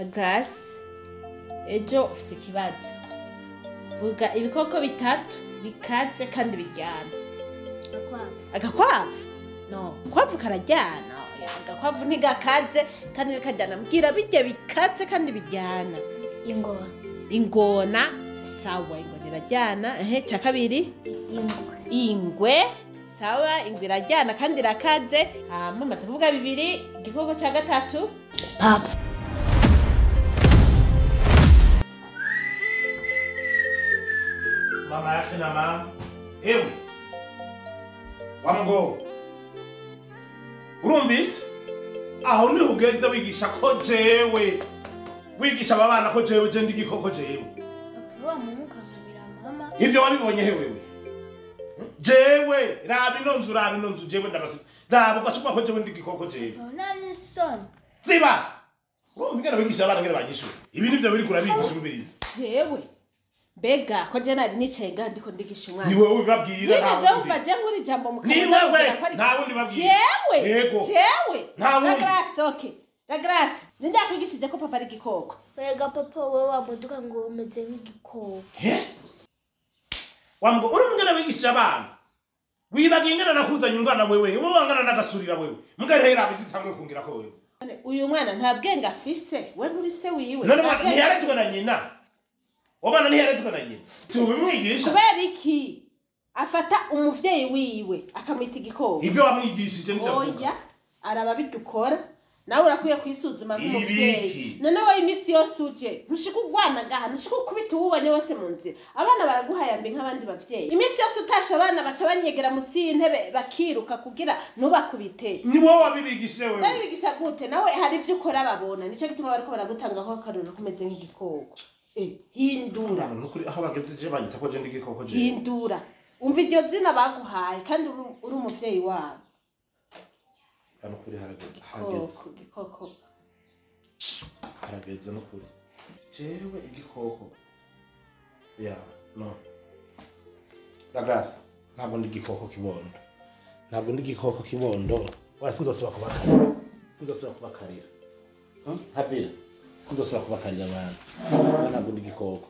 Grace ejo ufise ikibazo vuga ibikoko bitatu bikaze kandi bijyana agakwavu no agakwavu karajyana agakwavu ntigakaze kandi kajyana mbwira bijye bikaze kandi bijyana ingona sawa ingona irajyana cya kabiri ingwe sawa ingwe irajyana kandi irakaze mumaze kuvuga bibiri igikoko cya gatatu papa mama yake na mama ewe wamgo urumvise aho ni ugeze wigisha ko jewe wigisha abana ko jewe je ndigikoko jewe papa mukamira mama ivyo wabibonye he wewe jewe rabi nonzu jewe ndabafise ndabo gacuma ko jewe ndigikoko jewe nani son ziba ngene wigisha abana ngene bagisha ibi nivyo biri kurabigisha ubiriza jewe Bega ko je nari nicaye ngandiko ndigisha umwana. Ni wowe ubabwira nta wundi. Wigeze umva je nkuri jambo mukamira. Ni wewe nta wundi babwira. Jewe. Nta wundi. Grace okay. La Grace. Ninde akwigishije ko papa ari gikoko? Bega papa wewe wamuduka ngo umeze nk'igikoko. Wamgo uri mungana wigisha abana. Wibagingana nakuzanye ungana wewe. Uwo wangana nagasurira wewe. Mugarehera bidutamwe kungira ko wewe. Uyu mwana nta bwenge afise. We nturi se wiwe. None ntiyaretswe na nyina. Obana ntiyaretswe na nyina. Si ubimwigisha. Kubera iki? Afata umuvyeyi wiwe akamwita igikoko. Ivyo wamwigishije nivyo. Oya, araba bidukora. Nawe urakwiye kwisuzuma nk'umuvyeyi. None wayi imisi yose uje, ntushika ugwana gaha, ntushika ukubita ububanye wose mu nzira. Abana baraguhayambe nk'abandi bavyeyi. Imisi yose utasha abana baca banyegera musi y'intebe bakiruka kugira ntubakubite. Ni wowe wabibigishije wewe. Nabibigisha gute? Nawe hari ivyo ukora babona. Nico gituma bariko baragutangaho akaruru kumeze nk'igikoko. Hindura. Nukuri aho bageze je banyita ko je ndigikoko je. Hindura. Umva iryo zina baguhaye kandi uri umuvyeyi wabo. Nukuri harageze. Igikoko. Harageze nukuri. Jewe igikoko. Ya, no. La Grace, ntabwo ndi igikoko kibondo. Ntabwo ndi igikoko kibondo. Wasinzosubira kubakarira. Sinzosubira kubakarira. Havira. Sinzosubira kubakarira abantu. Ntabwo ndi igikoko.